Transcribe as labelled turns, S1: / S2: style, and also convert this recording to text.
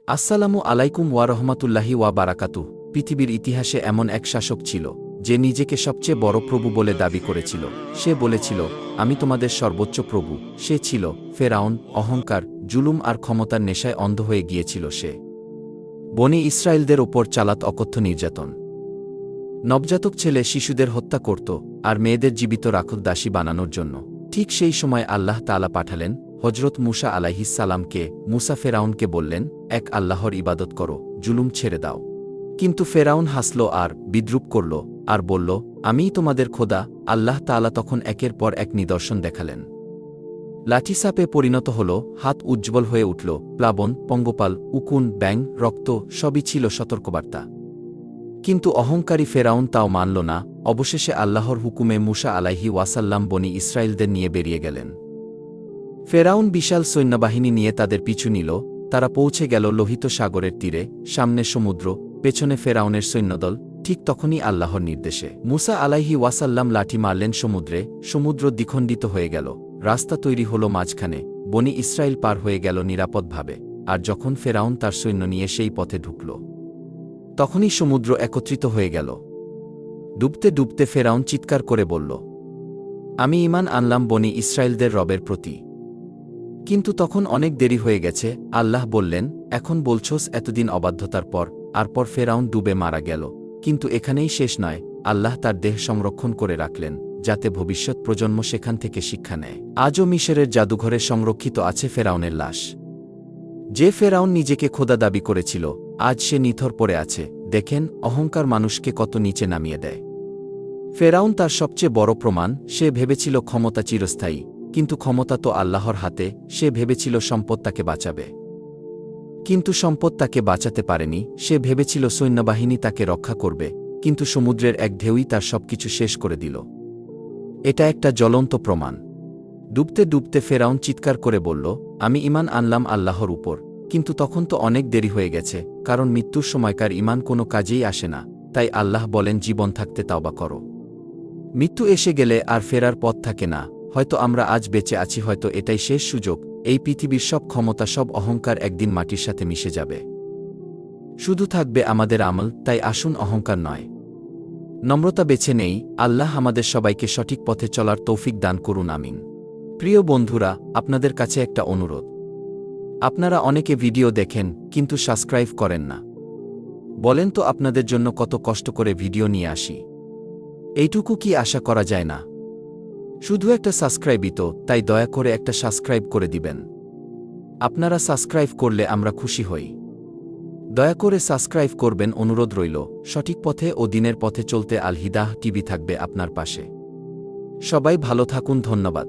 S1: আসসালামু আলাইকুম ওয়া রহমাতুল্লাহি ওয়া বারাকাতুহু। পৃথিবীর ইতিহাসে এমন এক শাসক ছিল যে নিজেকে সবচেয়ে বড় প্রভু বলে দাবি করেছিল। সে বলেছিল, আমি তোমাদের সর্বোচ্চ প্রভু। সে ছিল ফেরাউন। অহংকার, জুলুম আর ক্ষমতার নেশায় অন্ধ হয়ে গিয়েছিল সে। বনি ইসরায়েলদের ওপর চালাত অকথ্য নির্যাতন। নবজাতক ছেলে শিশুদের হত্যা করত আর মেয়েদের জীবিত রাখত দাসী বানানোর জন্য। ঠিক সেই সময় আল্লাহ তাআলা পাঠালেন হজরত মুসা আলাইহিস সালামকে। মুসা ফেরাউনকে বললেন, এক আল্লাহর ইবাদত করো, জুলুম ছেড়ে দাও। কিন্তু ফেরাউন হাসল আর বিদ্রূপ করল আর বলল, আমিই তোমাদের খোদা। আল্লাহ তাআলা তখন একের পর এক নিদর্শন দেখালেন। লাঠি সাপে পরিণত হল, হাত উজ্জ্বল হয়ে উঠল, প্লাবন, পঙ্গপাল, উকুন, ব্যাঙ, রক্ত সবই ছিল সতর্কবার্তা। কিন্তু অহংকারী ফেরাউন তাও মানল না। অবশেষে আল্লাহর হুকুমে মুসা আলাইহি ওয়াসাল্লাম বনি ইসরায়েলদের নিয়ে বেরিয়ে গেলেন। ফেরাউন বিশাল সৈন্যবাহিনী নিয়ে তাদের পিছু নিল। তারা পৌঁছে গেল লোহিত সাগরের তীরে। সামনে সমুদ্র, পেছনে ফেরাউনের সৈন্যদল। ঠিক তখনই আল্লাহর নির্দেশে মুসা আলাইহি ওয়াসাল্লাম লাঠি মারলেন সমুদ্রে। সমুদ্র দ্বিখণ্ডিত হয়ে গেল। রাস্তা তৈরি হল মাঝখানে। বনি ইসরায়েল পার হয়ে গেল নিরাপদভাবে। আর যখন ফেরাউন তার সৈন্য নিয়ে সেই পথে ঢুকল, তখনই সমুদ্র একত্রিত হয়ে গেল। ডুবতে ডুবতে ফেরাউন চিৎকার করে বলল, আমি ঈমান আনলাম বনি ইসরায়েলদের রবের প্রতি। কিন্তু তখন অনেক দেরি হয়ে গেছে। আল্লাহ বললেন, এখন বলছোস এতদিন অবাধ্যতার পর। পর ফেরাউন ডুবে মারা গেল। কিন্তু এখানেই শেষ নয়। আল্লাহ তার দেহ সংরক্ষণ করে রাখলেন, যাতে ভবিষ্যৎ প্রজন্ম সেখান থেকে শিক্ষা নেয়। আজও মিশরের জাদুঘরে সংরক্ষিত আছে ফেরাউনের লাশ। যে ফেরাউন নিজেকে খোদা দাবি করেছিল, আজ সে নিথর পড়ে আছে। দেখেন অহংকার মানুষকে কত নিচে নামিয়ে দেয়। ফেরাউন তার সবচেয়ে বড় প্রমাণ। সে ভেবেছিল ক্ষমতা চিরস্থায়ী, কিন্তু ক্ষমতা তো আল্লাহর হাতে। সে ভেবেছিল সম্পদ তাকে বাঁচাবে, কিন্তু সম্পদ তাকে বাঁচাতে পারেনি। সে ভেবেছিল সৈন্যবাহিনী তাকে রক্ষা করবে, কিন্তু সমুদ্রের এক ঢেউই তার সবকিছু শেষ করে দিল। এটা একটা জ্বলন্ত প্রমাণ। ডুবতে ডুবতে ফেরাউন চিৎকার করে বলল, আমি ঈমান আনলাম আল্লাহর উপর। কিন্তু তখন তো অনেক দেরি হয়ে গেছে, কারণ মৃত্যুর সময়কার ঈমান কোনো কাজেই আসে না। তাই আল্লাহ বলেন, জীবন থাকতে তাওবা করো। মৃত্যু এসে গেলে আর ফেরার পথ থাকে না। হয়তো আমরা আজ বেঁচে আছি, হয়তো এটাই শেষ সুযোগ। এই পৃথিবীর সব ক্ষমতা, সব অহংকার একদিন মাটির সাথে মিশে যাবে। শুধু থাকবে আমাদের আমল। তাই আসুন অহংকার নয়, নম্রতা বেছে নেই। আল্লাহ আমাদের সবাইকে সঠিক পথে চলার তৌফিক দান করুন, আমিন। প্রিয় বন্ধুরা, আপনাদের কাছে একটা অনুরোধ। আপনারা অনেকে ভিডিও দেখেন কিন্তু সাবস্ক্রাইব করেন না। বলেন তো আপনাদের জন্য কত কষ্ট করে ভিডিও নিয়ে আসি। এইটুকু কি আশা করা যায় না? শুধু একটা সাবস্ক্রাইবই তো, তাই দয়া করে একটা সাবস্ক্রাইব করে দিবেন। আপনারা সাবস্ক্রাইব করলে আমরা খুশি হই। দয়া করে সাবস্ক্রাইব করবেন, অনুরোধ রইল। সঠিক পথে ও দিনের পথে চলতে আল হিদায়াহ টিভি থাকবে আপনার পাশে। সবাই ভালো থাকুন, ধন্যবাদ।